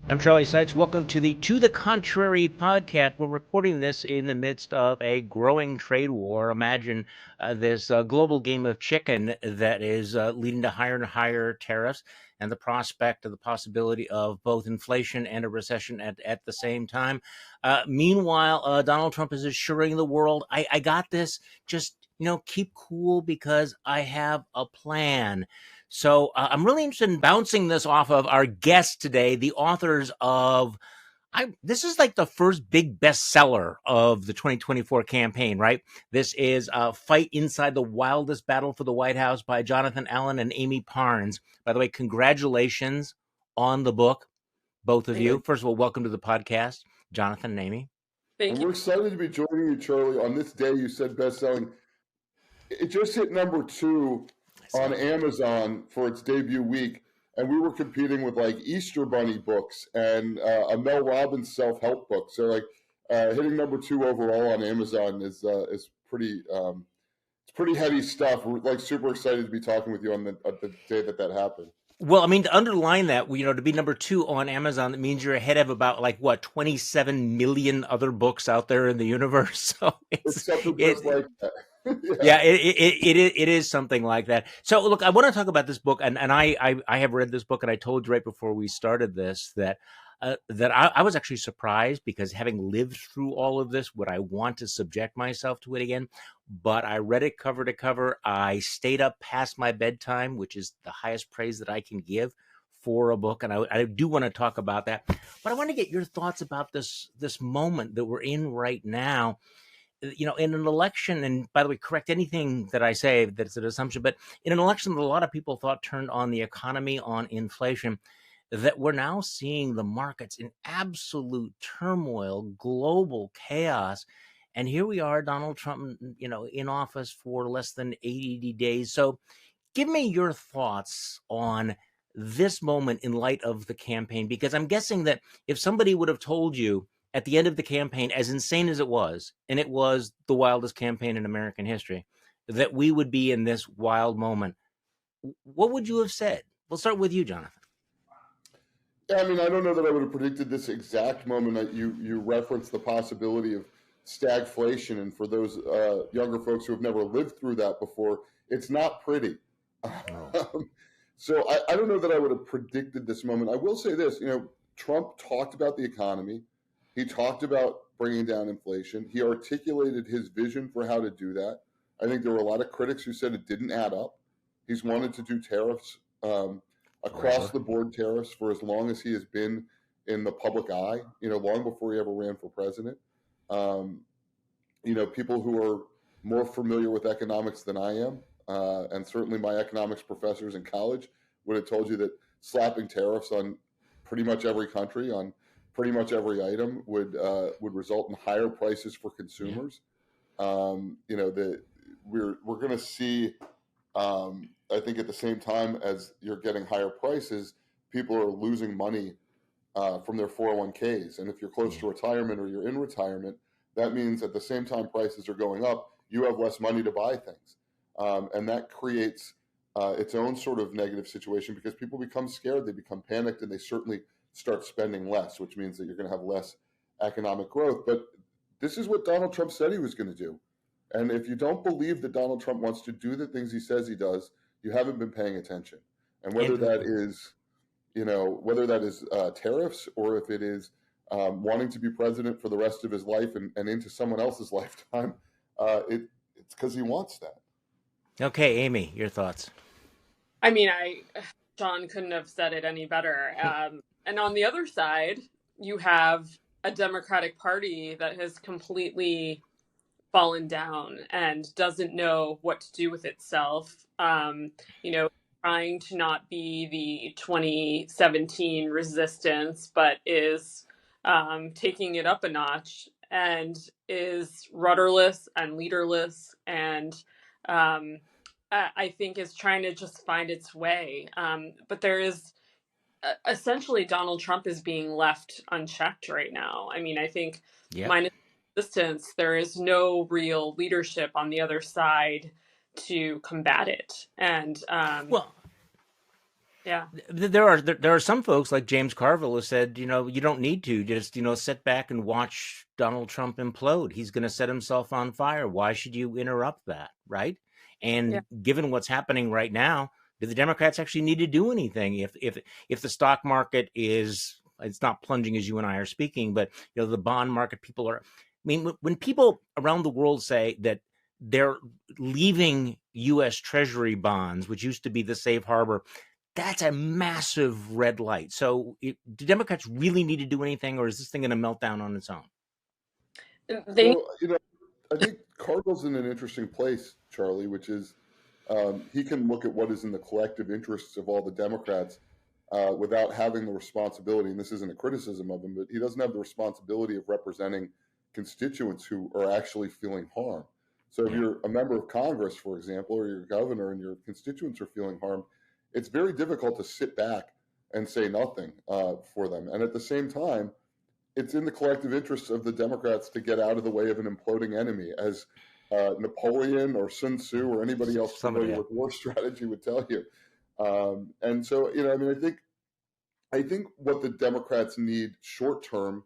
I'm Charlie Seitz. Welcome to the To the Contrary podcast. We're recording this in the midst of a growing trade war. Imagine this global game of chicken that is leading to higher and higher tariffs and the prospect of the possibility of both inflation and a recession at the same time. Meanwhile, Donald Trump is assuring the world, I got this. Just, keep cool because I have a plan. So I'm really interested in bouncing this off of our guests today, the authors of this is like the first big bestseller of the 2024 campaign, right? This is Fight Inside the Wildest Battle for the White House by Jonathan Allen and Amy Parnes. By the way, congratulations on the book, both of Thank you. you. First of all, welcome to the podcast, Jonathan and Amy. Thank And you. we're excited to be joining you, Charlie, on this day. You said best-selling. It just hit number 2 on Amazon for its debut week, and we were competing with like Easter Bunny books and a Mel Robbins self-help book. So like hitting number 2 overall on Amazon is pretty it's pretty heady stuff. We're like super excited to be talking with you on the day that happened. Well, I mean, to underline that, to be number 2 on Amazon, that means you're ahead of about 27 million other books out there in the universe. So It's something just like that. yeah, it is something like that. So look, I want to talk about this book, and I have read this book, and I told you right before we started this that I was actually surprised because having lived through all of this, would I want to subject myself to it again? But I read it cover to cover. I stayed up past my bedtime, which is the highest praise that I can give for a book, and I do want to talk about that. But I want to get your thoughts about this moment that we're in right now. In an election, and by the way, correct anything that I say that's an assumption, but in an election that a lot of people thought turned on the economy, on inflation, that we're now seeing the markets in absolute turmoil, global chaos. And here we are, Donald Trump, in office for less than 80 days. So give me your thoughts on this moment in light of the campaign, because I'm guessing that if somebody would have told you at the end of the campaign, as insane as it was, and it was the wildest campaign in American history, that we would be in this wild moment, what would you have said? We'll start with you, Jonathan. Yeah, I mean, I don't know that I would have predicted this exact moment that you referenced the possibility of stagflation, and for those younger folks who have never lived through that before, it's not pretty. So I don't know that I would have predicted this moment. I will say this, Trump talked about the economy. He talked about bringing down inflation. He articulated his vision for how to do that. I think there were a lot of critics who said it didn't add up. He's wanted to do tariffs. Across the board tariffs for as long as he has been in the public eye, long before he ever ran for president. People who are more familiar with economics than I am, and certainly my economics professors in college would have told you that slapping tariffs on pretty much every country, on pretty much every item would result in higher prices for consumers. We're going to see. I think at the same time as you're getting higher prices, people are losing money from their 401ks. And if you're close to retirement or you're in retirement, that means at the same time prices are going up, you have less money to buy things. And that creates its own sort of negative situation because people become scared, they become panicked, and they certainly start spending less, which means that you're going to have less economic growth. But this is what Donald Trump said he was going to do. And if you don't believe that Donald Trump wants to do the things he says he does, you haven't been paying attention. And whether that is, tariffs, or if it is wanting to be president for the rest of his life and into someone else's lifetime, it's because he wants that. Okay, Amy, your thoughts. I mean, John couldn't have said it any better. And on the other side, you have a Democratic Party that has completely fallen down and doesn't know what to do with itself. Trying to not be the 2017 resistance, but is taking it up a notch and is rudderless and leaderless, and I think is trying to just find its way. But there is essentially Donald Trump is being left unchecked right now. I mean, I think minus resistance, there is no real leadership on the other side to combat it. And Yeah. There are some folks like James Carville who said, you don't need to just sit back and watch Donald Trump implode. He's going to set himself on fire. Why should you interrupt that, right? Yeah. And given what's happening right now, do the Democrats actually need to do anything if the stock market it's not plunging as you and I are speaking, but the bond market, people are, I mean, when people around the world say that they're leaving US Treasury bonds, which used to be the safe harbor, that's a massive red light. So do Democrats really need to do anything, or is this thing going to melt down on its own? They So, I think Cardinal's in an interesting place, Charlie, which is he can look at what is in the collective interests of all the Democrats without having the responsibility, and this isn't a criticism of him, but he doesn't have the responsibility of representing constituents who are actually feeling harm. So if Yeah. you're a member of Congress, for example, or you're a governor and your constituents are feeling harm, it's very difficult to sit back and say nothing for them. And at the same time, it's in the collective interests of the Democrats to get out of the way of an imploding enemy, as Napoleon or Sun Tzu or anybody else Somebody, familiar yeah. with war strategy would tell you. And so, I mean, I think what the Democrats need short term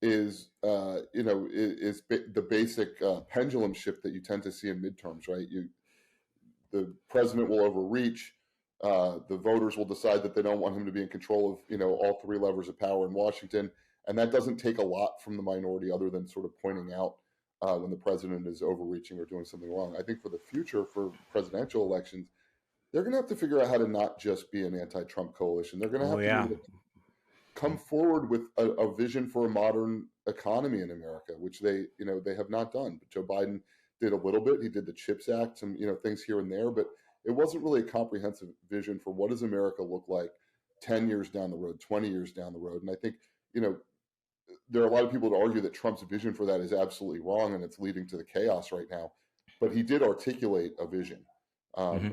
is, the basic pendulum shift that you tend to see in midterms, right? The president will overreach. The voters will decide that they don't want him to be in control of all three levers of power in Washington, and that doesn't take a lot from the minority other than sort of pointing out when the president is overreaching or doing something wrong. I think for the future, for presidential elections, they're going to have to figure out how to not just be an anti-Trump coalition. They're going to Oh have to be yeah. able to come forward with a vision for a modern economy in America, which they have not done. But Joe Biden did a little bit. He did the CHIPS Act, some things here and there, but it wasn't really a comprehensive vision for what does America look like 10 years down the road, 20 years down the road. And I think there are a lot of people to argue that Trump's vision for that is absolutely wrong and it's leading to the chaos right now. But he did articulate a vision. Hmm.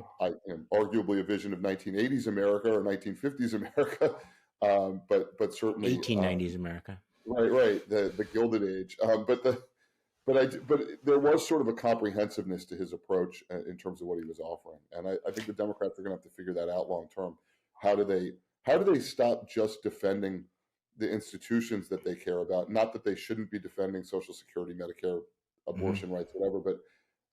Arguably a vision of 1980s America or 1950s America, but certainly 1890s America. right, the Gilded Age. But there was sort of a comprehensiveness to his approach in terms of what he was offering, and I think the Democrats are going to have to figure that out long term. How do they stop just defending the institutions that they care about? Not that they shouldn't be defending Social Security, Medicare, Hmm. abortion rights, whatever, but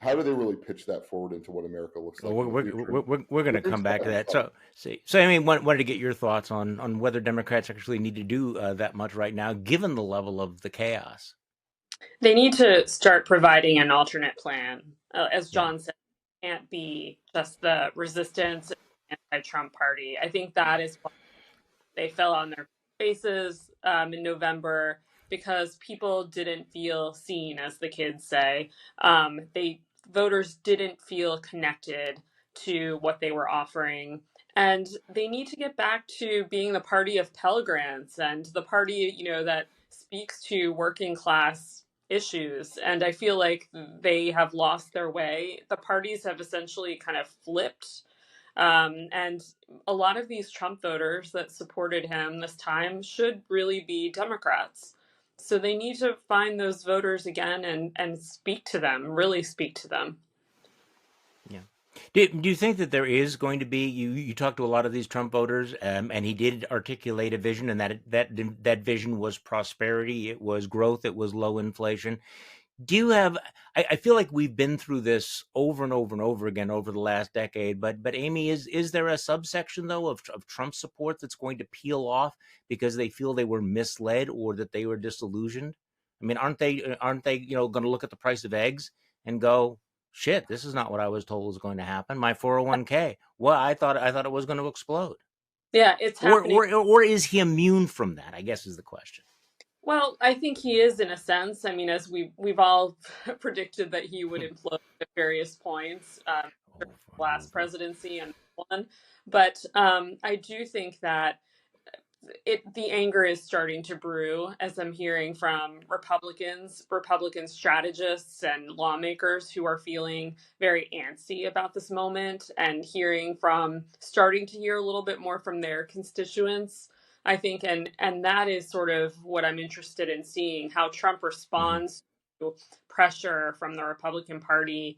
how do they really pitch that forward into what America looks Well, like in the future? we're going to They're come back to trying. that. So I mean, wanted to get your thoughts on whether Democrats actually need to do that much right now, given the level of the chaos. they need to start providing an alternate plan. As Yeah. John said, it can't be just the resistance and anti-Trump party. I think that is why they fell on their faces in November, because people didn't feel seen, as the kids say. They Voters didn't feel connected to what they were offering, and they need to get back to being the party of Pell Grants and the party that speaks to working class issues. And I feel like they have lost their way. The parties have essentially kind of flipped, and a lot of these Trump voters that supported him this time should really be Democrats. So they need to find those voters again and speak to them, really speak to them. Yeah. Do you think that there is going to be, you talked to a lot of these Trump voters, and he did articulate a vision, and that vision was prosperity, it was growth, it was low inflation. Do you have, I feel like we've been through this over and over and over again over the last decade, but Amy, is there a subsection though of Trump support that's going to peel off because they feel they were misled or that they were disillusioned? I mean, aren't they going to look at the price of eggs and go, shit, this is not what I was told was going to happen. My 401k, well, I thought it was going to explode. Yeah, it's Or happening. or or is he immune from that, I guess is the question. Well, I think he is in a sense. I mean, as we've all predicted that he would implode at various points, Over and last over. presidency and one. But I do think that the anger is starting to brew, as I'm hearing from Republican strategists and lawmakers who are feeling very antsy about this moment, and starting to hear a little bit more from their constituents, I think. And that is sort of what I'm interested in seeing, how Trump Hmm. responds to pressure from the Republican Party,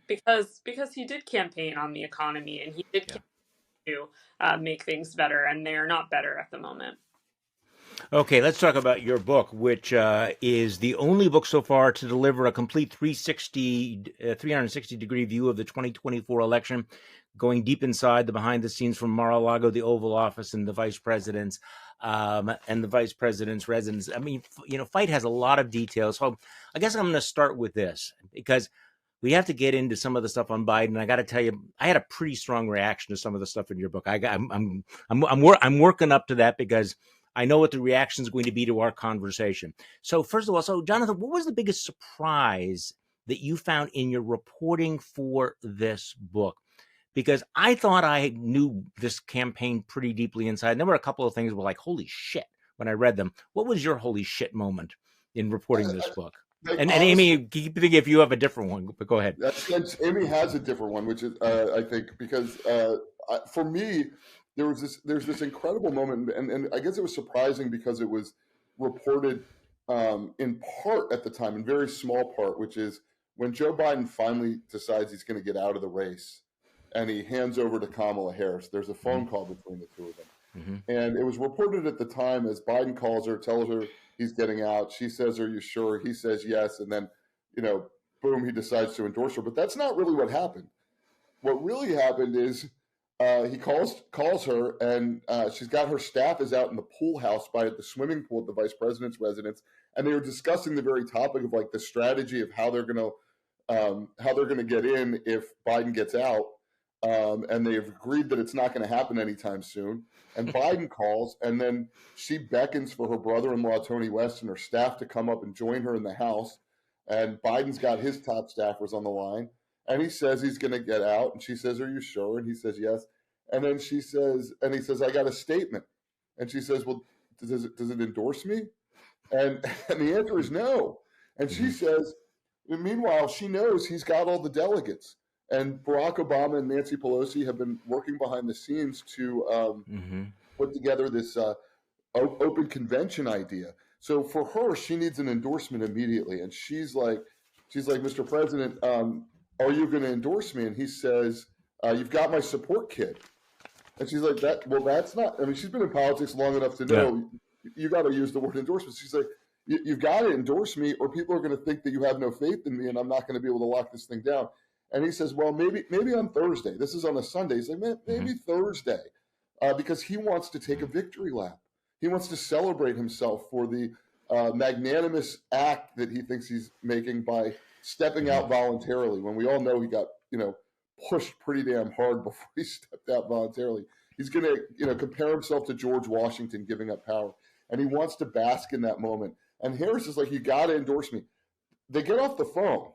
because he did campaign on the economy, and he did Yeah. to make things better, and they are not better at the moment. Okay, let's talk about your book, which is the only book so far to deliver a complete 360-degree view of the 2024 election, going deep inside the behind the scenes from Mar-a-Lago, the Oval Office, and the vice president's residence. I mean, Fight has a lot of details. So I guess I'm going to start with this because we have to get into some of the stuff on Biden. I got to tell you, I had a pretty strong reaction to some of the stuff in your book. I'm working up to that because I know what the reaction is going to be to our conversation. So first of all, Jonathan, what was the biggest surprise that you found in your reporting for this book? Because I thought I knew this campaign pretty deeply inside. And there were a couple of things that were like, holy shit, when I read them. What was your holy shit moment in reporting this book? And honestly, Amy, keep thinking if you have a different one, but go ahead. Amy has a different one, which is, I think, because for me, there's this incredible moment, and I guess it was surprising because it was reported in part at the time, in very small part, which is when Joe Biden finally decides he's going to get out of the race and he hands over to Kamala Harris. There's a phone call between the two of them. And it was reported at the time as Biden calls her, tells her he's getting out. She says, "Are you sure?" He says yes. And then, boom, he decides to endorse her. But that's not really what happened. What really happened is he calls her, and she's got her staff is out in the pool house by the swimming pool at the vice president's residence, and they were discussing the very topic of like the strategy of how they're going to get in if Biden gets out, and they've agreed that it's not going to happen anytime soon. And Biden calls, and then she beckons for her brother-in-law Tony West and her staff to come up and join her in the house. And Biden's got his top staffers on the line. And he says he's going to get out. And she says, "Are you sure?" And he says, "Yes." And then he says, "I got a statement." And she says, "Well, does it endorse me?" And the answer is no. And she says, meanwhile, she knows he's got all the delegates. And Barack Obama and Nancy Pelosi have been working behind the scenes to put together this open convention idea. So for her, she needs an endorsement immediately. And she's like, "Mr. President, are you going to endorse me?" And he says, "You've got my support kit." And she's like, that's not, I mean, she's been in politics long enough to know you got to use the word endorsement. She's like, "You've got to endorse me or people are going to think that you have no faith in me and I'm not going to be able to lock this thing down." And he says, "Well, maybe on Thursday." This is on a Sunday. He's like, maybe Thursday, because he wants to take a victory lap. He wants to celebrate himself for the magnanimous act that he thinks he's making by stepping out voluntarily. When we all know he got pushed pretty damn hard before he stepped out voluntarily. He's going to compare himself to George Washington giving up power, and he wants to bask in that moment. And Harris is like, "You got to endorse me." They get off the phone.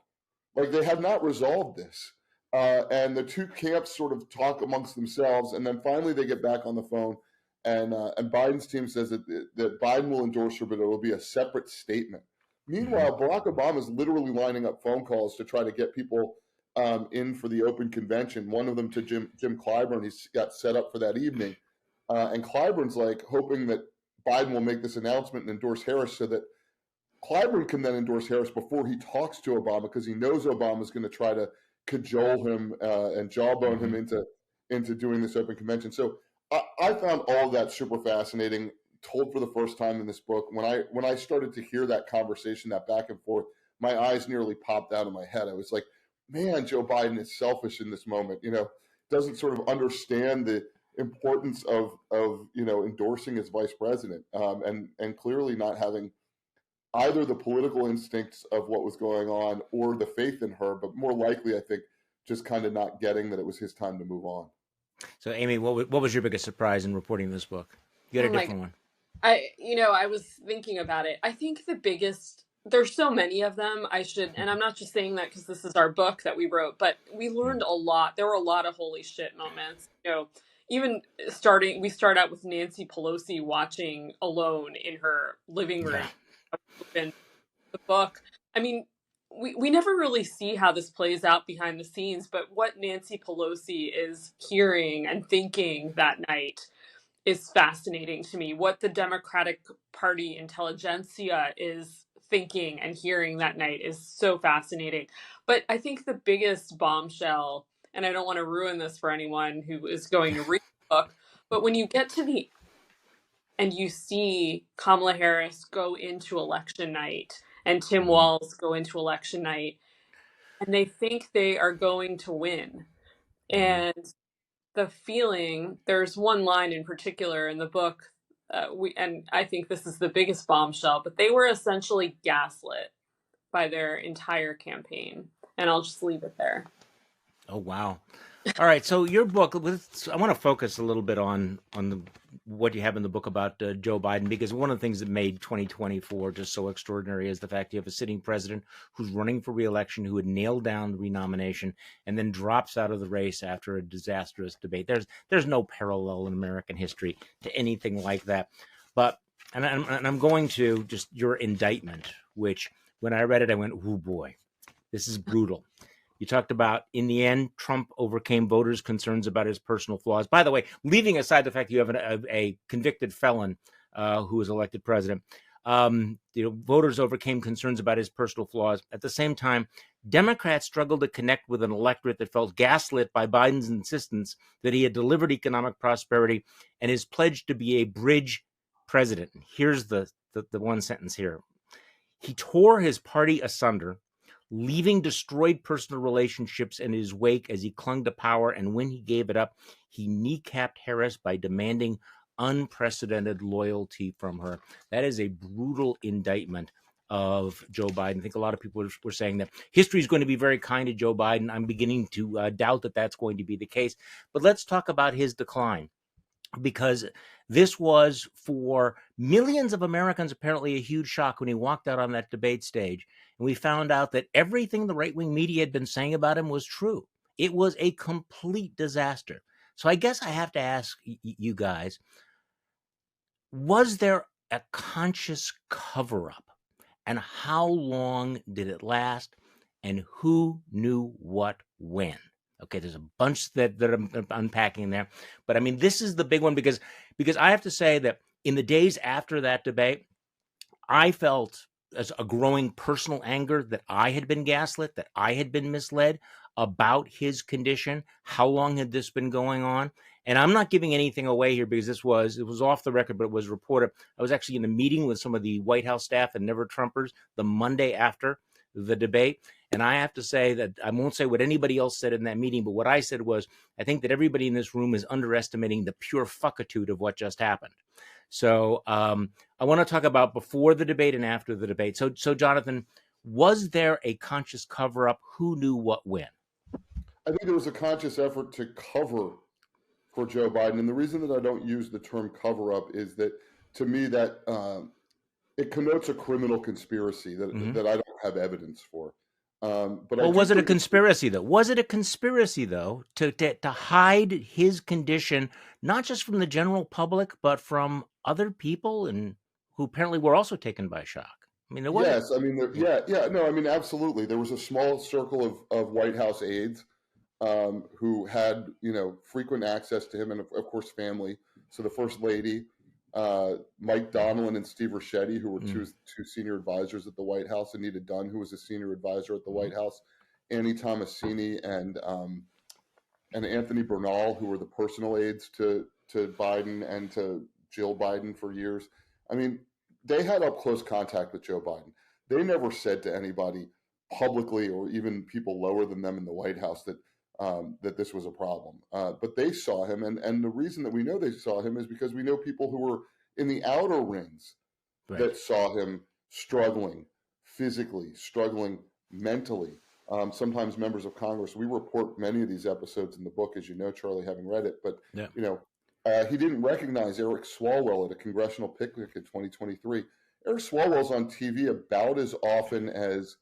Like they have not resolved this. And the two camps sort of talk amongst themselves. And then finally they get back on the phone. And Biden's team says that Biden will endorse her, but it will be a separate statement. Meanwhile, Barack Obama is literally lining up phone calls to try to get people in for the open convention. One of them to Jim Clyburn. He's got set up for that evening. And Clyburn's like hoping that Biden will make this announcement and endorse Harris so that Clyburn can then endorse Harris before he talks to Obama because he knows Obama is going to try to cajole him and jawbone him into doing this open convention. So I found all of that super fascinating, told for the first time in this book. When I started to hear that conversation, that back and forth, my eyes nearly popped out of my head. I was like, man, Joe Biden is selfish in this moment, doesn't sort of understand the importance of endorsing his vice president and clearly not having either the political instincts of what was going on or the faith in her, but more likely, I think, just kind of not getting that it was his time to move on. So, Amy, what was your biggest surprise in reporting this book? You had a different one. I was thinking about it. I think the biggest, there's so many of them. And I'm not just saying that because this is our book that we wrote, but we learned a lot. There were a lot of holy shit moments. Even we start out with Nancy Pelosi watching alone in her living room. In the book. I mean, we never really see how this plays out behind the scenes, but what Nancy Pelosi is hearing and thinking that night is fascinating to me. What the Democratic Party intelligentsia is thinking and hearing that night is so fascinating. But I think the biggest bombshell, and I don't want to ruin this for anyone who is going to read book. But when you get to the and you see Kamala Harris go into election night and Tim Walz go into election night, and they think they are going to win. And the feeling, there's one line in particular in the book, and I think this is the biggest bombshell, but they were essentially gaslit by their entire campaign. And I'll just leave it there. Oh, wow. All right. So your book, I want to focus a little bit on what you have in the book about Joe Biden, because one of the things that made 2024 just so extraordinary is the fact you have a sitting president who's running for re-election, who had nailed down the renomination and then drops out of the race after a disastrous debate. There's no parallel in American history to anything like that. But and I'm going to just your indictment, which when I read it, I went, oh boy, this is brutal. You talked about, in the end, Trump overcame voters' concerns about his personal flaws. By the way, leaving aside the fact that you have a convicted felon who was elected president, voters overcame concerns about his personal flaws. At the same time, Democrats struggled to connect with an electorate that felt gaslit by Biden's insistence that he had delivered economic prosperity and his pledge to be a bridge president. Here's the one sentence here. He tore his party asunder, leaving destroyed personal relationships in his wake as he clung to power. And when he gave it up, he kneecapped Harris by demanding unprecedented loyalty from her. That is a brutal indictment of Joe Biden. I think a lot of people were saying that history is going to be very kind to Joe Biden. I'm beginning to doubt that that's going to be the case. But let's talk about his decline, because this was, for millions of Americans, apparently a huge shock when he walked out on that debate stage. And we found out that everything the right-wing media had been saying about him was true. It was a complete disaster. So I guess I have to ask you guys, was there a conscious cover-up? And how long did it last? And who knew what when? Okay, there's a bunch that I'm unpacking there. But I mean, this is the big one, because I have to say that in the days after that debate, I felt as a growing personal anger that I had been gaslit, that I had been misled about his condition. How long had this been going on? And I'm not giving anything away here, because it was off the record, but it was reported. I was actually in a meeting with some of the White House staff and Never Trumpers the Monday after the debate. And I have to say that I won't say what anybody else said in that meeting, but what I said was, I think that everybody in this room is underestimating the pure fuckitude of what just happened. So I want to talk about before the debate and after the debate. So Jonathan, was there a conscious cover-up? Who knew what when? I think there was a conscious effort to cover for Joe Biden. And the reason that I don't use the term cover-up is that, to me, that it connotes a criminal conspiracy that I don't have evidence for. But was it a conspiracy though? Was it a conspiracy though to hide his condition, not just from the general public, but from other people and who apparently were also taken by shock? I mean, there was. Yes, I mean, no, I mean, absolutely. There was a small circle of White House aides who had, frequent access to him, and of course, family. So the First Lady, Mike Donilon and Steve Ricchetti, who were two senior advisors at the White House, Anita Dunn, who was a senior advisor at the White House, Annie Tomasini, and Anthony Bernal, who were the personal aides to Biden and to Jill Biden for years. I mean, they had up close contact with Joe Biden. They never said to anybody publicly, or even people lower than them in the White House, that this was a problem. But they saw him, and the reason that we know they saw him is because we know people who were in the outer rings that saw him struggling physically, struggling mentally. Sometimes members of Congress. We report many of these episodes in the book, as you know, Charlie, having read it. But he didn't recognize Eric Swalwell at a congressional picnic in 2023. Eric Swalwell's on TV about as often as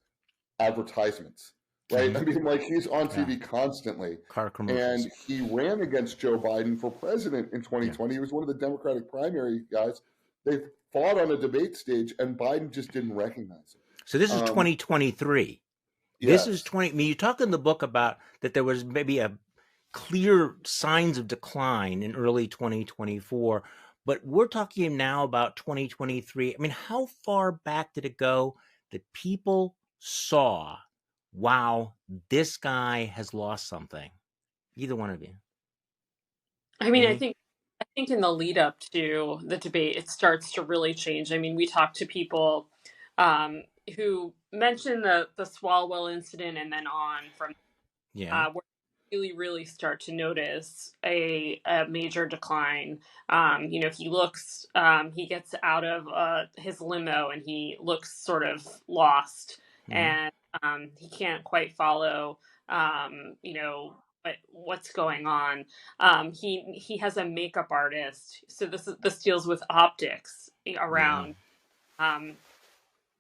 advertisements. Right. I mean, like, he's on TV constantly. Car commercials. And he ran against Joe Biden for president in 2020. He was one of the Democratic primary guys. They fought on a debate stage, and Biden just didn't recognize him. So this is 2023. Yes. This is 20. I mean, you talk in the book about that there was maybe a clear signs of decline in early 2024, but we're talking now about 2023. I mean, how far back did it go that people saw, wow, this guy has lost something? Either one of you. I mean, I think think in the lead up to the debate, it starts to really change. I mean, we talked to people um, who mentioned the Swalwell incident and then on from Yeah. where you really start to notice a major decline. He looks, he gets out of his limo and he looks sort of lost, Hmm. and he can't quite follow, what's going on. He has a makeup artist, so this deals with optics Yeah. around um,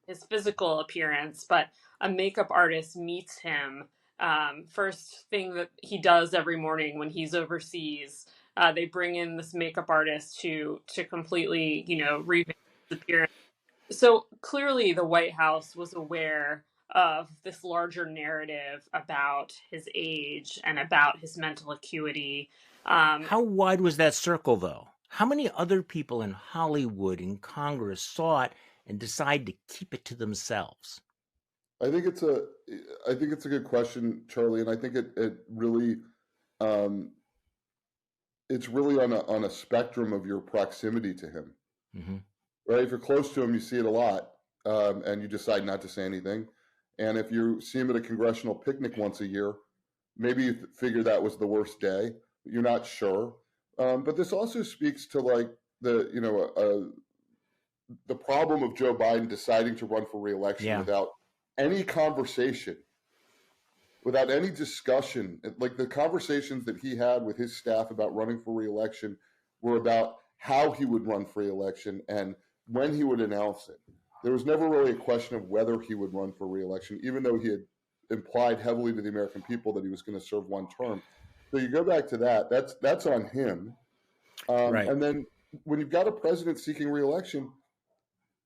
his physical appearance, but a makeup artist meets him. First thing that he does every morning when he's overseas, they bring in this makeup artist to completely, revamp his appearance. So clearly, the White House was aware of this larger narrative about his age and about his mental acuity. Um, How wide was that circle, though? How many other people in Hollywood, in Congress, saw it and decide to keep it to themselves? I think it's a I think it's a good question, Charlie, and I think it really um, it's really on a spectrum of your proximity to him. Hmm. Right? If you're close to him, you see it a lot, and you decide not to say anything. And if you see him at a congressional picnic once a year, maybe you figure that was the worst day. But you're not sure. But this also speaks to like the problem of Joe Biden deciding to run for reelection Yeah. without any conversation, without any discussion. Like the conversations that he had with his staff about running for reelection were about how he would run for reelection and when he would announce it. There was never really a question of whether he would run for reelection, even though he had implied heavily to the American people that he was going to serve one term. So you go back to that. That's on him. Right. And then when you've got a president seeking reelection,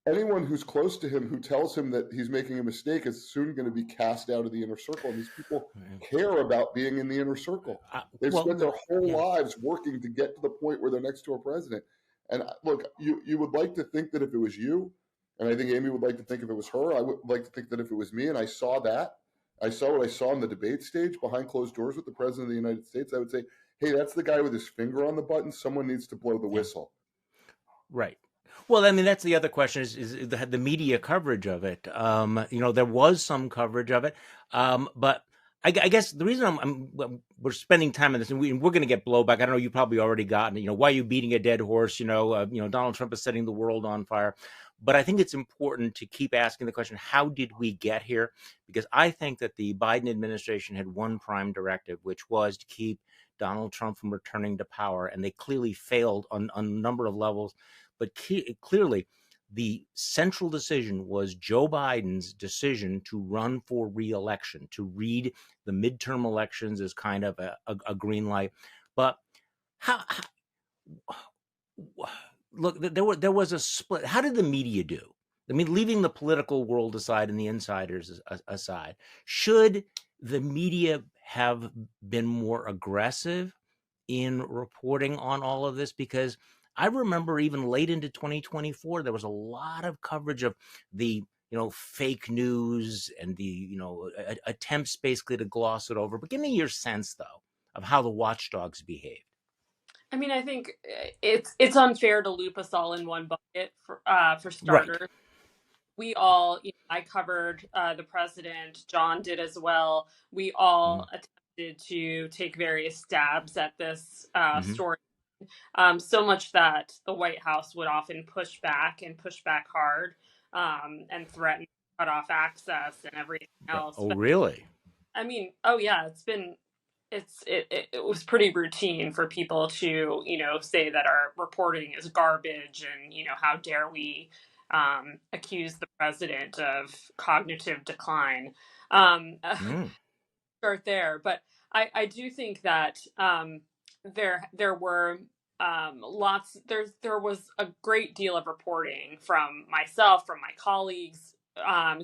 anyone who's close to him who tells him that he's making a mistake is soon going to be cast out of the inner circle. And these people care about being in the inner circle. They've spent their whole Yeah. lives working to get to the point where they're next to a president. And look, you would like to think that if it was you, and I think Amy would like to think if it was her, I would like to think that if it was me and I saw that, I saw what I saw on the debate stage behind closed doors with the president of the United States, I would say, hey, that's the guy with his finger on the button. Someone needs to blow the Yeah. whistle. Right. Well, I mean, that's the other question is the media coverage of it. There was some coverage of it, but I guess the reason we're spending time on this, and we're going to get blowback. I don't know. You probably already gotten. Why are you beating a dead horse? Donald Trump is setting the world on fire. But I think it's important to keep asking the question: how did we get here? Because I think that the Biden administration had one prime directive, which was to keep Donald Trump from returning to power, and they clearly failed on a number of levels. But clearly, the central decision was Joe Biden's decision to run for re-election, to read the midterm elections as kind of a green light. But how look, there was a split. How did the media do? I mean, leaving the political world aside and the insiders aside, should the media have been more aggressive in reporting on all of this? Because I remember even late into 2024, there was a lot of coverage of the fake news and the attempts basically to gloss it over. But give me your sense though of how the watchdogs behaved. I mean, I think it's unfair to loop us all in one bucket for Right. starters. We all, I covered the president. John did as well. We all attempted to take various stabs at this Mm-hmm. story. So much that the White House would often push back and push back hard, and threaten to cut off access and everything Right. else. Oh, But really? I mean, oh yeah, it was pretty routine for people to say that our reporting is garbage, and how dare we accuse the president of cognitive decline. um, Mm. Start there, but I do think that there were lots there was a great deal of reporting from myself, from my colleagues,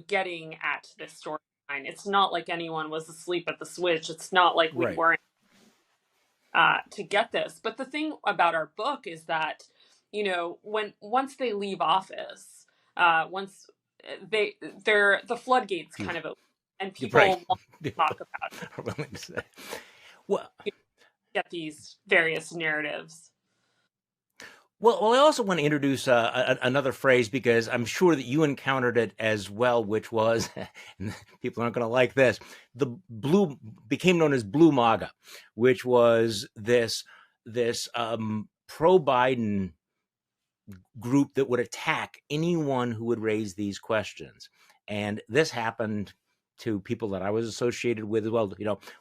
getting at this storyline. It's not like anyone was asleep at the switch. It's not like we Right. weren't to get this. But the thing about our book is that, when once they leave office, once the floodgates kind of open, and You're right. people want to talk about Willing to say. Well, get these various narratives. Well, I also want to introduce another phrase because I'm sure that you encountered it as well, which was, and people aren't going to like this, the blue became known as blue MAGA, which was this pro Biden group that would attack anyone who would raise these questions. And this happened to people that I was associated with as well.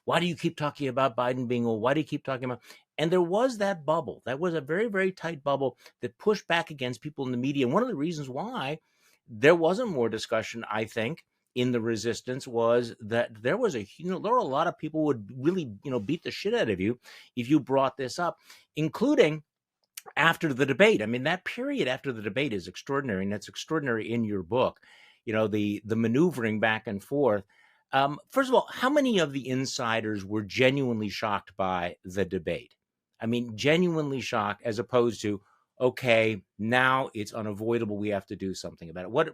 Why do you keep talking about Biden being old? Why do you keep talking about? And there was that bubble. That was a very, very tight bubble that pushed back against people in the media. And one of the reasons why there wasn't more discussion, I think, in the resistance was that there was there were a lot of people who would really, beat the shit out of you if you brought this up, including after the debate. I mean, that period after the debate is extraordinary, and that's extraordinary in your book. The maneuvering back and forth. First of all, how many of the insiders were genuinely shocked by the debate? I mean, genuinely shocked, as opposed to, okay, now it's unavoidable, we have to do something about it. What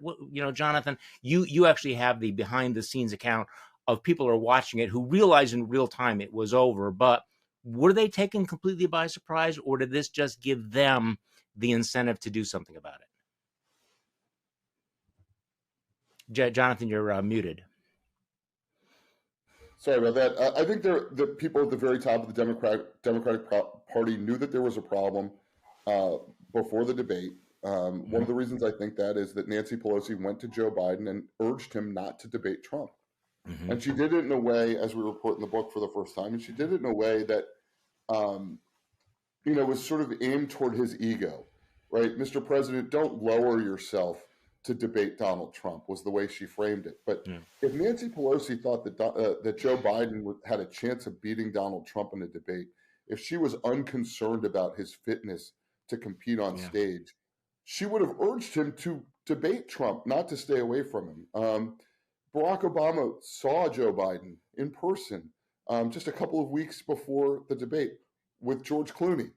Jonathan, you actually have the behind the scenes account of people who are watching it who realize in real time it was over, but were they taken completely by surprise, or did this just give them the incentive to do something about it? Jonathan, you're muted. Sorry about that. I think the people at the very top of the Democratic Party knew that there was a problem before the debate. One of the reasons I think that is that Nancy Pelosi went to Joe Biden and urged him not to debate Trump. And she did it in a way, as we report in the book for the first time, and she did it in a way that was sort of aimed toward his ego, right? Mr. President, don't lower yourself to debate Donald Trump, was the way she framed it. But if Nancy Pelosi thought that Joe Biden had a chance of beating Donald Trump in a debate, if she was unconcerned about his fitness to compete on stage, she would have urged him to debate Trump, not to stay away from him. Barack Obama saw Joe Biden in person just a couple of weeks before the debate with George Clooney,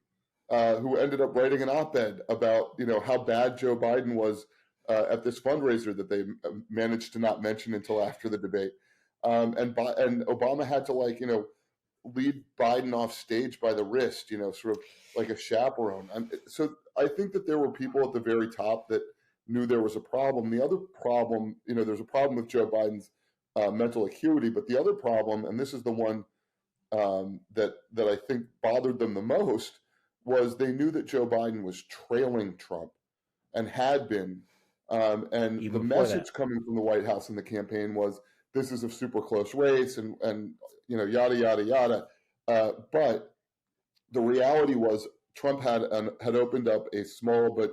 who ended up writing an op-ed about how bad Joe Biden was at this fundraiser that they managed to not mention until after the debate. And Obama had to lead Biden off stage by the wrist, sort of like a chaperone. So I think that there were people at the very top that knew there was a problem. The other problem, there's a problem with Joe Biden's mental acuity, but the other problem, and this is the one that I think bothered them the most, was they knew that Joe Biden was trailing Trump and had been. And Even the message coming from the White House in the campaign was, this is a super close race and yada, yada, yada. But the reality was Trump had opened up a small but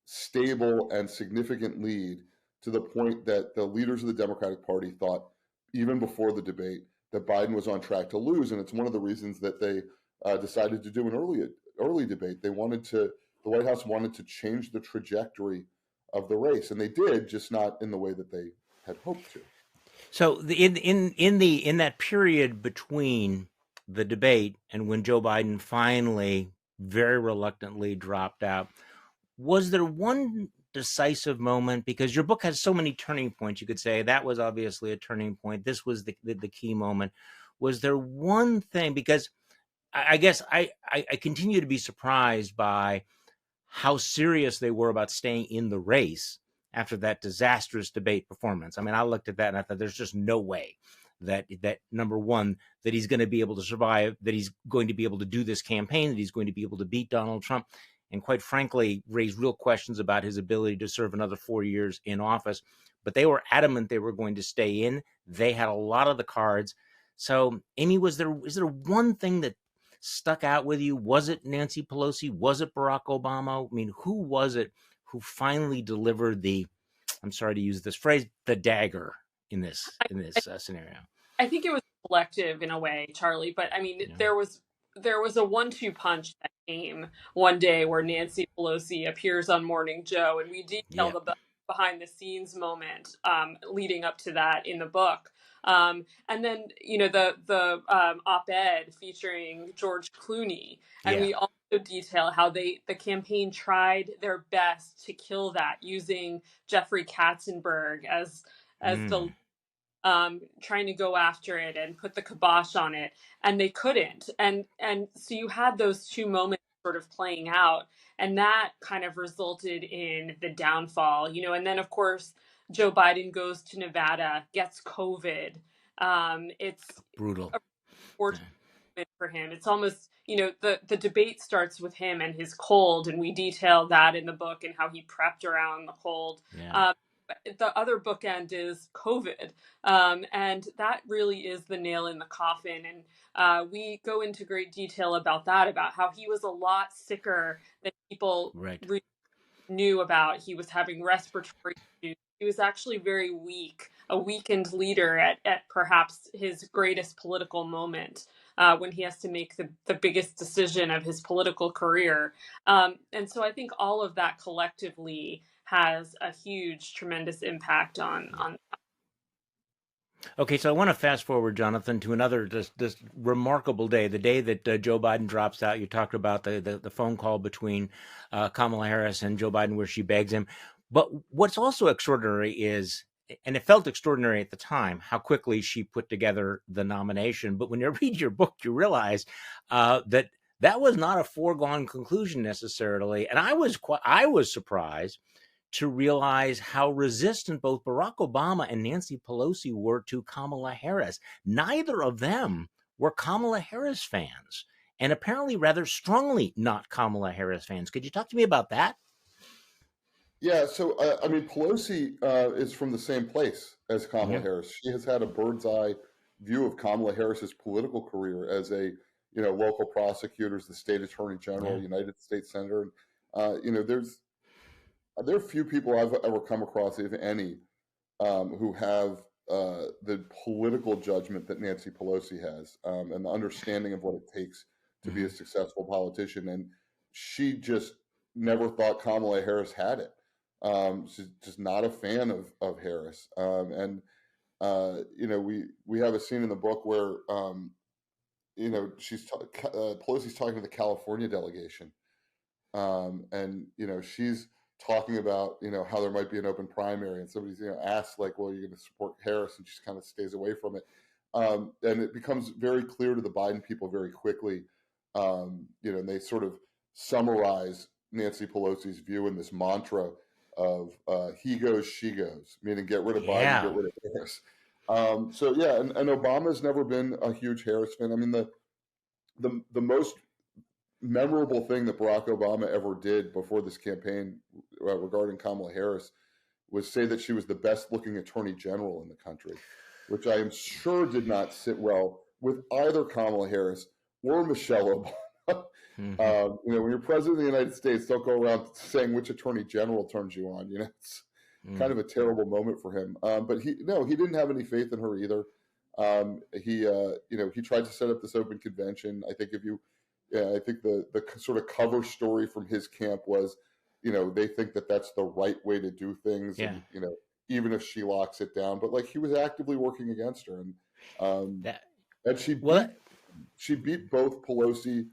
stable and significant lead, to the point that the leaders of the Democratic Party thought, even before the debate, that Biden was on track to lose. And it's one of the reasons that they decided to do an early debate. The White House wanted to change the trajectory of the race, and they did, just not in the way that they had hoped to. So in that period between the debate and when Joe Biden finally, very reluctantly, dropped out, was there one decisive moment? Because your book has so many turning points. You could say that was obviously a turning point. This was the key moment. Was there one thing? Because I guess I continue to be surprised by how serious they were about staying in the race after that disastrous debate performance. I mean, I looked at that and I thought there's just no way that number one, that he's going to be able to survive, that he's going to be able to do this campaign, that he's going to be able to beat Donald Trump, and quite frankly, raise real questions about his ability to serve another 4 years in office. But they were adamant they were going to stay in. They had a lot of the cards. So, Amy, is there one thing that stuck out with you? Was it Nancy Pelosi? Was it Barack Obama? I mean, who was it who finally delivered I'm sorry to use this phrase, the dagger in this scenario? I think it was collective in a way, Charlie. But I mean, there was a 1-2 punch that came one day where Nancy Pelosi appears on Morning Joe, and we detail the behind the scenes moment leading up to that in the book. And then the op-ed featuring George Clooney, and we also detail how the campaign tried their best to kill that, using Jeffrey Katzenberg as the trying to go after it and put the kibosh on it, and they couldn't. And so you had those two moments sort of playing out. And that kind of resulted in the downfall, and then, of course, Joe Biden goes to Nevada, gets COVID. It's Brutal. a fortunate moment for him. It's almost, the debate starts with him and his cold, and we detail that in the book and how he prepped around the cold. Yeah. The other bookend is COVID. And that really is the nail in the coffin. And we go into great detail about that, about how he was a lot sicker than people Right. really knew about. He was having respiratory issues. He was actually very weak, a weakened leader at perhaps his greatest political moment, when he has to make the biggest decision of his political career. And so I think all of that collectively has a huge, tremendous impact on. Okay, so I want to fast forward, Jonathan, to another this remarkable day, the day that Joe Biden drops out. You talked about the phone call between Kamala Harris and Joe Biden where she begs him. But what's also extraordinary is, and it felt extraordinary at the time, how quickly she put together the nomination. But when you read your book, you realize that was not a foregone conclusion necessarily. And I was surprised to realize how resistant both Barack Obama and Nancy Pelosi were to Kamala Harris. Neither of them were Kamala Harris fans, and apparently rather strongly not Kamala Harris fans. Could you talk to me about that? Yeah, so I mean, Pelosi is from the same place as Kamala Harris. She has had a bird's eye view of Kamala Harris's political career as a local prosecutor, as the state attorney general, United States senator. There are few people I've ever come across, if any, who have the political judgment that Nancy Pelosi has, and the understanding of what it takes to be a successful politician. And she just never thought Kamala Harris had it. She's just not a fan of Harris. We have a scene in the book where Pelosi's talking to the California delegation, and she's talking about how there might be an open primary, and somebody's asks like, well, you're going to support Harris, and she just kind of stays away from it. And it becomes very clear to the Biden people very quickly, and they sort of summarize Nancy Pelosi's view in this mantra of he goes, she goes, meaning get rid of Biden, get rid of Harris. And Obama's never been a huge Harris fan. I mean, the most memorable thing that Barack Obama ever did before this campaign regarding Kamala Harris was say that she was the best looking attorney general in the country, which I am sure did not sit well with either Kamala Harris or Michelle Obama. When you're president of the United States, don't go around saying which attorney general turns you on. It's kind of a terrible moment for him. But he didn't have any faith in her either. He tried to set up this open convention. I think I think the sort of cover story from his camp was, they think that that's the right way to do things. Yeah. And, even if she locks it down, but like he was actively working against her, and she beat both Pelosi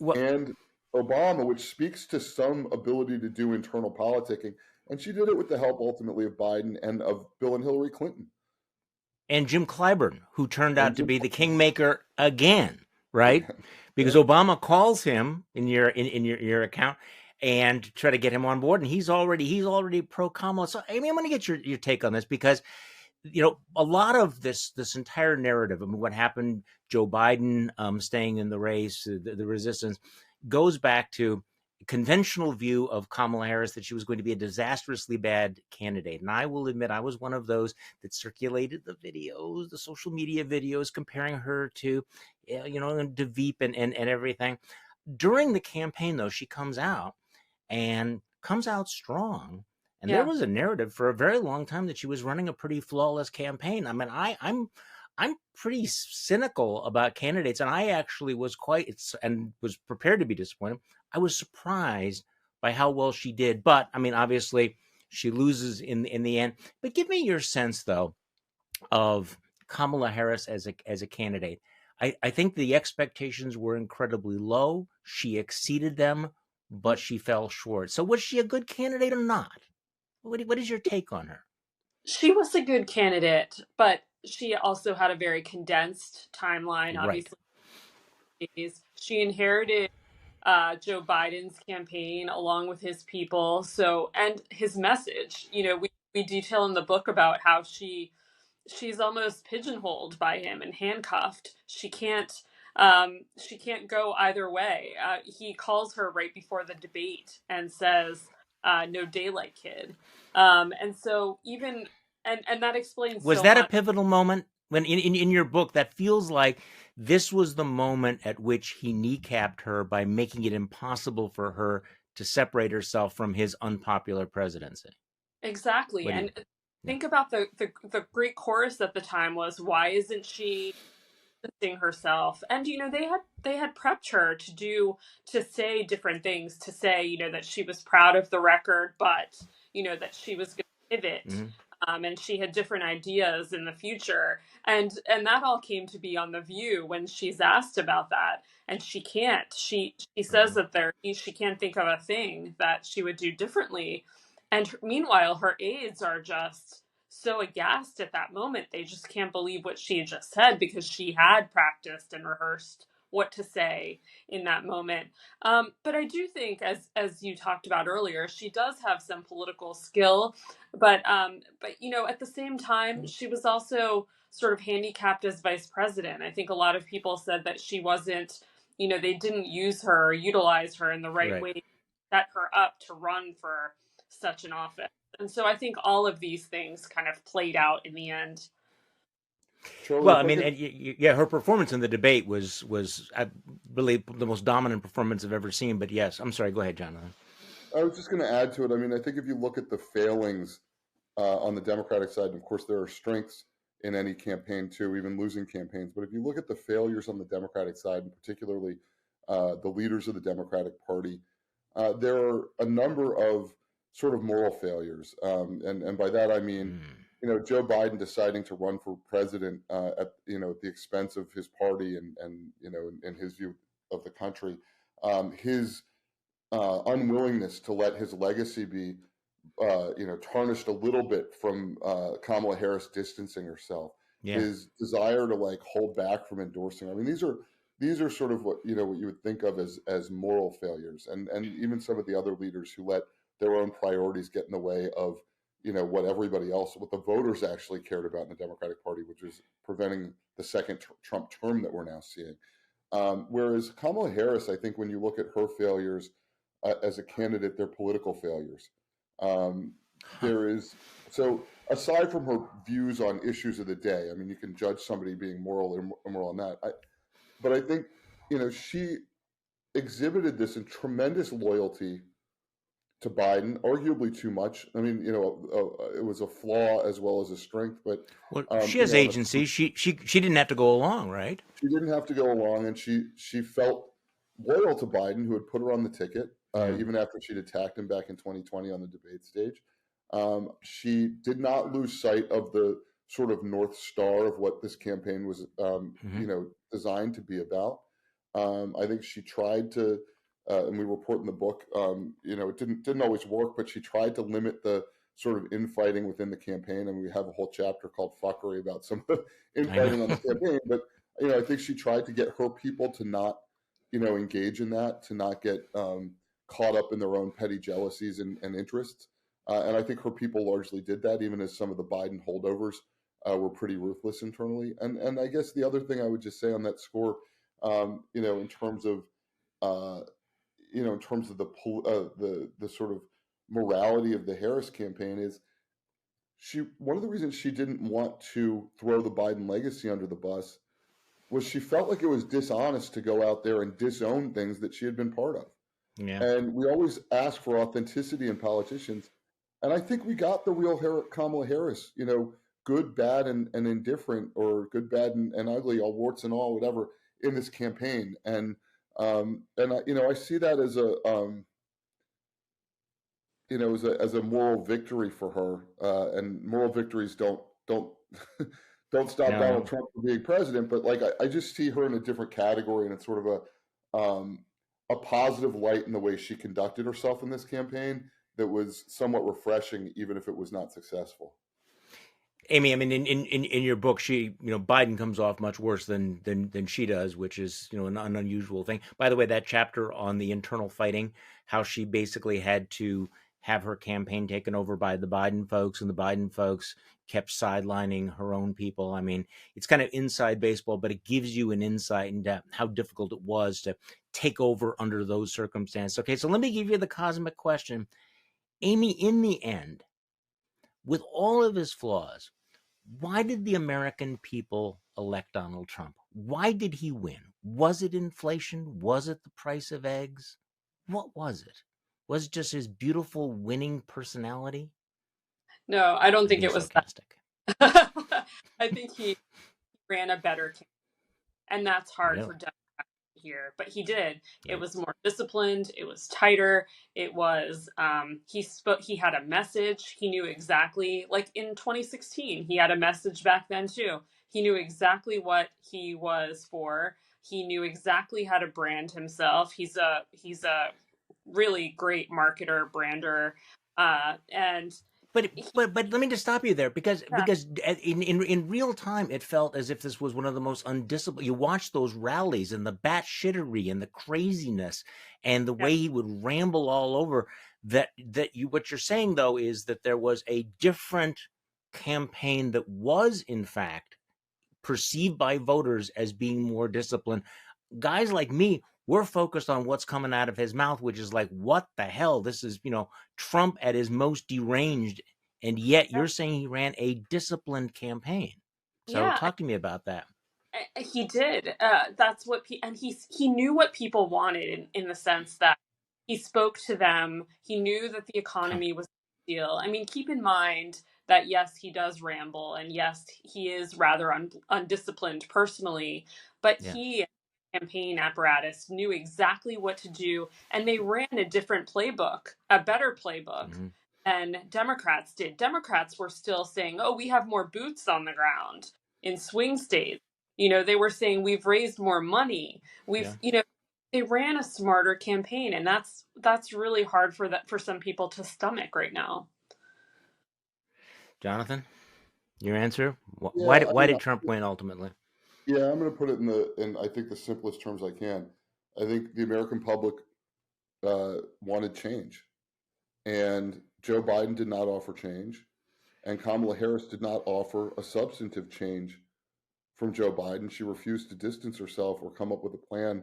and Obama, which speaks to some ability to do internal politicking. And she did it with the help ultimately of Biden and of Bill and Hillary Clinton. And Jim Clyburn, who turned out to be the kingmaker again, right? Because Obama calls him in your account and try to get him on board, and he's already pro Kamala. So Amy, I'm going to get your take on this, because a lot of this entire narrative, I mean, what happened, Joe Biden staying in the race, the resistance, goes back to conventional view of Kamala Harris that she was going to be a disastrously bad candidate. And I will admit, I was one of those that circulated the videos, the social media videos comparing her to, to Veep and everything. During the campaign, though, she comes out strong. And there was a narrative for a very long time that she was running a pretty flawless campaign. I mean, I'm pretty cynical about candidates, and I actually was was prepared to be disappointed. I was surprised by how well she did, but I mean, obviously, she loses in the end. But give me your sense, though, of Kamala Harris as a candidate. I think the expectations were incredibly low. She exceeded them, but she fell short. So was she a good candidate or not? What is your take on her? She was a good candidate, but she also had a very condensed timeline. Obviously, she inherited Joe Biden's campaign along with his people. So, and his message, we detail in the book about how she's almost pigeonholed by him and handcuffed. She can't go either way. He calls her right before the debate and says, "No daylight, kid." And so even and that explains Was so that a much. pivotal moment when in your book that feels like this was the moment at which he kneecapped her by making it impossible for her to separate herself from his unpopular presidency? Exactly. What do you? And Yeah. think about the great chorus at the time was, "Why isn't she distancing herself?" And they had prepped her to say different things, to say that she was proud of the record, but that she was going to pivot, Mm-hmm. and she had different ideas in the future, and that all came to be on The View when she's asked about that, and she can't. She says Mm-hmm. that she can't think of a thing that she would do differently, and meanwhile her aides are just so aghast at that moment. They just can't believe what she had just said because she had practiced and rehearsed what to say in that moment. But I do think, as you talked about earlier, she does have some political skill. But at the same time, she was also sort of handicapped as vice president. I think a lot of people said that she wasn't. They didn't use her or utilize her in the right Right. way, set her up to run for such an office. And so I think all of these things kind of played out in the end. Charlie, Well, I if I mean, could, yeah, her performance in the debate was I believe the most dominant performance I've ever seen. But yes, I'm sorry. Go ahead, Jonathan. I was just going to add to it. I mean, I think if you look at the failings on the Democratic side, and of course there are strengths in any campaign too, even losing campaigns. But if you look at the failures on the Democratic side, and particularly the leaders of the Democratic Party, there are a number of sort of moral failures, and by that I mean, Mm. Joe Biden deciding to run for president at at the expense of his party and in his view of the country, his unwillingness to let his legacy be tarnished a little bit from Kamala Harris distancing herself, Yeah. his desire to like hold back from endorsing. I mean, these are sort of what what you would think of as moral failures, and even some of the other leaders who let their own priorities get in the way of what everybody else, what the voters actually cared about in the Democratic Party, which was preventing the second Trump term that we're now seeing. Whereas Kamala Harris, I think when you look at her failures as a candidate, they're political failures. Um, Huh. there is so aside from her views on issues of the day, I mean, you can judge somebody being moral or immoral on that. But I think she exhibited this in tremendous loyalty to Biden, arguably too much. I mean, it was a flaw as well as a strength. But Well, she has on a agency. She didn't have to go along, right? she didn't have to go along, and she felt loyal to Biden, who had put her on the ticket, Yeah. even after she'd attacked him back in 2020 on the debate stage. She did not lose sight of the sort of north star of what this campaign was, Hmm. designed to be about. I think she tried to, and we report in the book, it didn't always work, but she tried to limit the sort of infighting within the campaign, and we have a whole chapter called "Fuckery" about some of the I know. infighting on the campaign. But I think she tried to get her people to not, engage in that, to not get caught up in their own petty jealousies and interests. And I think her people largely did that, even as some of the Biden holdovers were pretty ruthless internally. And I guess the other thing I would just say on that score, in terms of uh, the sort of morality of the Harris campaign is one of the reasons she didn't want to throw the Biden legacy under the bus was she felt like it was dishonest to go out there and disown things that she had been part of. Yeah. And we always ask for authenticity in politicians. And I think we got the real Kamala Harris, good, bad, and indifferent, or good, bad, and ugly, all warts and all, whatever, in this campaign. And I see that as as a moral victory for her. And moral victories don't don't stop No, Donald no. Trump from being president. But like I just see her in a different category, and it's sort of a positive light in the way she conducted herself in this campaign that was somewhat refreshing, even if it was not successful. Amy, I mean, in your book, Biden comes off much worse than she does, which is, an unusual thing. By the way, that chapter on the internal fighting, how she basically had to have her campaign taken over by the Biden folks, and the Biden folks kept sidelining her own people. I mean, it's kind of inside baseball, but it gives you an insight into how difficult it was to take over under those circumstances. Okay, so let me give you the cosmic question. Amy, in the end, with all of his flaws, why did the American people elect Donald Trump? Why did he win? Was it inflation? Was it the price of eggs? What was it? Was it just his beautiful winning personality? No, I don't I'm think being it was sarcastic. that. I think he ran a better campaign, and that's hard for Really? Democrats here, but he did. It Right. was more disciplined. It was tighter. It was he spoke. He had a message. He knew exactly. Like in 2016, he had a message back then too. He knew exactly what he was for. He knew exactly how to brand himself. He's a really great marketer, brander, and But he, but let me just stop you there because yeah, in real time it felt as if this was one of the most undisciplined. You watch those rallies and the batshittery and the craziness and the yeah, way he would ramble all over. That you what you're saying though is that there was a different campaign that was in fact perceived by voters as being more disciplined. Guys like me, we're focused on what's coming out of his mouth, which is like, what the hell? This is, Trump at his most deranged. And yet yeah. you're saying he ran a disciplined campaign. So Yeah, talk to me about that. he did. That's what and he knew what people wanted in the sense that he spoke to them. He knew that the Huh. economy was a deal. I mean, keep in mind that yes, he does ramble, and yes, he is rather undisciplined personally, but Yeah. he campaign apparatus knew exactly what to do, and they ran a different playbook, a better playbook Hmm. than Democrats did. Democrats were still saying, "Oh, we have more boots on the ground in swing states." They were saying we've raised more money. Yeah. They ran a smarter campaign, and that's really hard for some people to stomach right now. Jonathan, your answer? Yeah, I Why mean, did Trump win ultimately? yeah, I'm going to put it in I think the simplest terms I can. I think the American public wanted change, and Joe Biden did not offer change, and Kamala Harris did not offer a substantive change from Joe Biden. She refused to distance herself or come up with a plan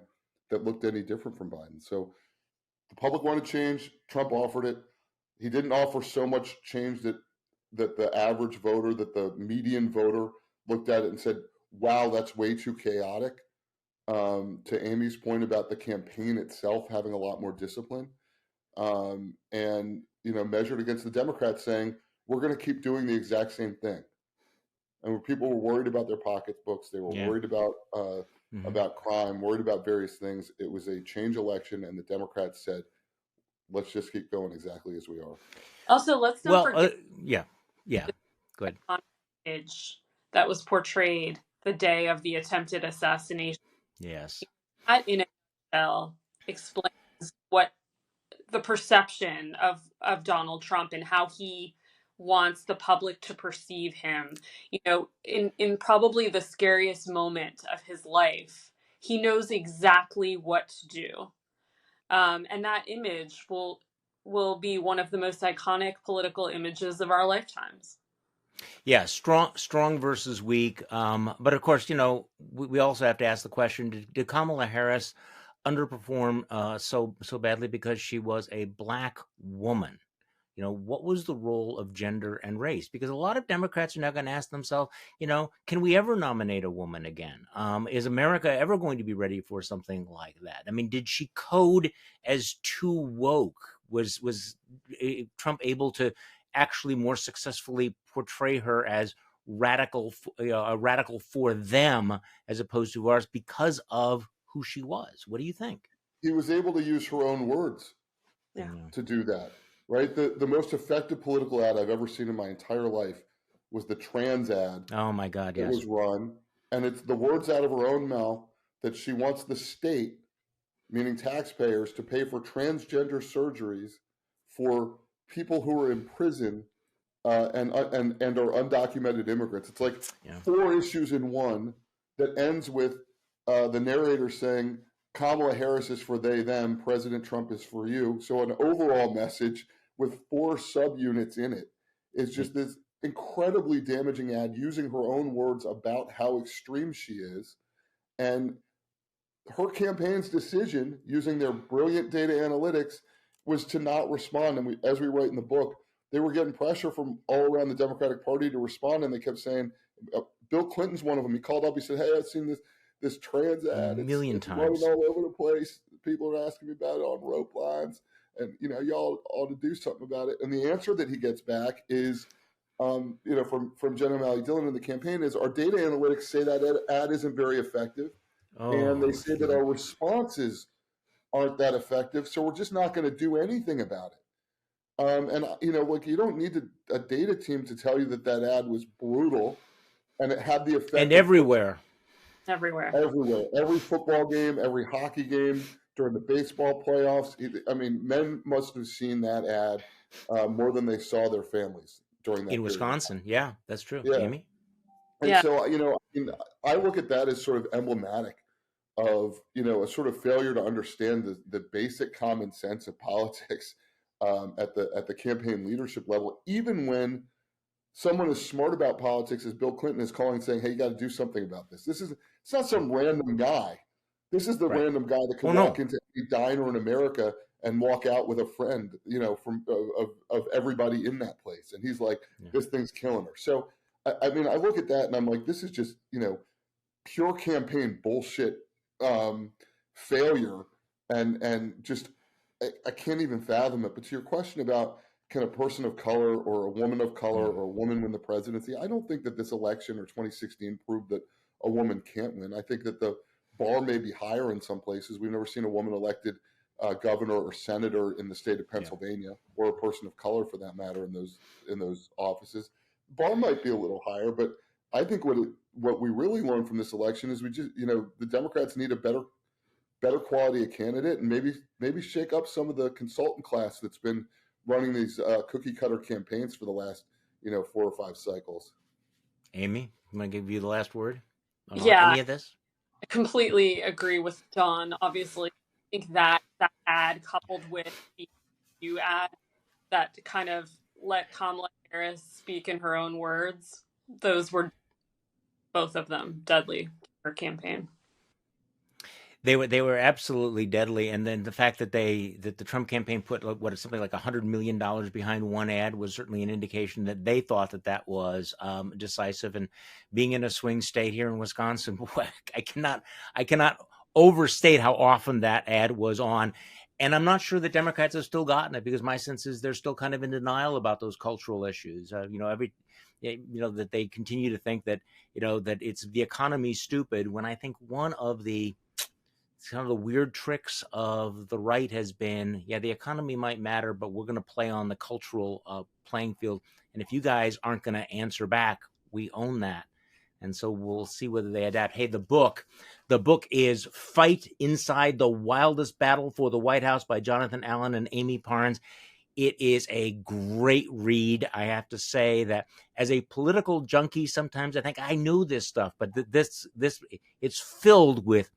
that looked any different from Biden. So the public wanted change. Trump offered it. He didn't offer so much change that the average voter, that the median voter looked at it and said, "Wow, that's way too chaotic." To Amy's point about the campaign itself having a lot more discipline, and measured against the Democrats saying, "We're going to keep doing the exact same thing." And when people were worried about their pocketbooks, they were Yeah. worried Hmm. about crime, worried about various things. It was a change election, and the Democrats said, "Let's just keep going exactly as we are." Also, let's not Well, forget yeah. Yeah. Go ahead. the image that was portrayed the day of the attempted assassination. Yes. That, in a nutshell, explains what the perception of Donald Trump and how he wants the public to perceive him. In probably the scariest moment of his life, he knows exactly what to do, and that image will be one of the most iconic political images of our lifetimes. Yeah, strong versus weak. But of course, we also have to ask the question: did Kamala Harris underperform so badly because she was a black woman? What was the role of gender and race? Because a lot of Democrats are now going to ask themselves, can we ever nominate a woman again? Is America ever going to be ready for something like that? I mean, did she code as too woke? Was Trump able to actually more successfully portray her as a radical for them as opposed to ours because of who she was? What do you think? He was able to use her own words Yeah. Yeah. to do that, right? The most effective political ad I've ever seen in my entire life was the trans ad Oh my God, that yes. was run, and it's the words out of her own mouth that she wants the state, meaning taxpayers, to pay for transgender surgeries for people who are in prison and are undocumented immigrants. It's like four issues in one that ends with the narrator saying Kamala Harris is for they them, President Trump is for you. So an overall message with four subunits in it is just this incredibly damaging ad using her own words about how extreme she is. And her campaign's decision, using their brilliant data analytics, was to not respond. And as we write in the book, they were getting pressure from all around the Democratic Party to respond, and they kept saying, Bill Clinton's one of them. He called up, he said, "Hey, I've seen this trans ad. A million it's times. running all over the place. People are asking me about it on rope lines, and y'all ought to do something about it." And the answer that he gets back is, from Jen O'Malley Dillon in the campaign is, our data analytics say that ad isn't very effective. And they say that our responses aren't that effective, so we're just not going to do anything about it. You don't need a data team to tell you that ad was brutal, and it had the effect. And everywhere. Every football game, every hockey game, during the baseball playoffs. I mean, men must have seen that ad more than they saw their families during that period. Wisconsin. Yeah, that's true. Yeah. Amy? And so, I look at that as sort of emblematic of, a sort of failure to understand the basic common sense of politics at the campaign leadership level, even when someone as smart about politics as Bill Clinton is calling, saying, "Hey, you got to do something about this." It's not some random guy. This is the random guy that can walk into any diner in America and walk out with a friend, of everybody in that place. And he's like, this thing's killing her. So, I look at that and I'm like, this is just, pure campaign bullshit, failure. And just, I can't even fathom it. But to your question about, can a person of color or a woman of color or a woman win the presidency? I don't think that this election or 2016 proved that a woman can't win. I think that the bar may be higher in some places. We've never seen a woman elected governor or senator in the state of Pennsylvania, or a person of color for that matter in those offices. The bar might be a little higher, but I think what we really learned from this election is we just, the Democrats need a better quality of candidate, and maybe shake up some of the consultant class that's been running these cookie cutter campaigns for the last 4 or 5 cycles. Amy, I'm going to give you the last word on any of this. I completely agree with John. Obviously, I think that ad coupled with the new ad that kind of let Kamala Harris speak in her own words, those were both of them deadly to her campaign. They were absolutely deadly, and then the fact that the Trump campaign put something like $100 million behind one ad was certainly an indication that they thought that was decisive. And being in a swing state here in Wisconsin, boy, I cannot overstate how often that ad was on. And I'm not sure the Democrats have still gotten it, because my sense is they're still kind of in denial about those cultural issues. That they continue to think that that it's the economy stupid, when I think one of the kind of the weird tricks of the right has been, the economy might matter, but we're going to play on the cultural playing field. And if you guys aren't going to answer back, we own that. And so we'll see whether they adapt. Hey, the book is Fight Inside the Wildest Battle for the White House by Jonathan Allen and Amy Parnes. It is a great read. I have to say that as a political junkie, sometimes I think I knew this stuff, but this it's filled with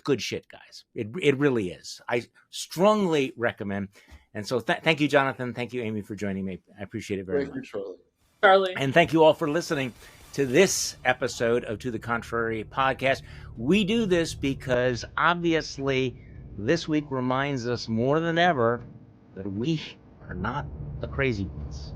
good shit, guys. It really is. I strongly recommend. And so thank you, Jonathan. Thank you, Amy, for joining me. I appreciate it very much. Thank you, Charlie. And thank you all for listening to this episode of To the Contrary podcast. We do this because obviously this week reminds us more than ever that we are not the crazy ones.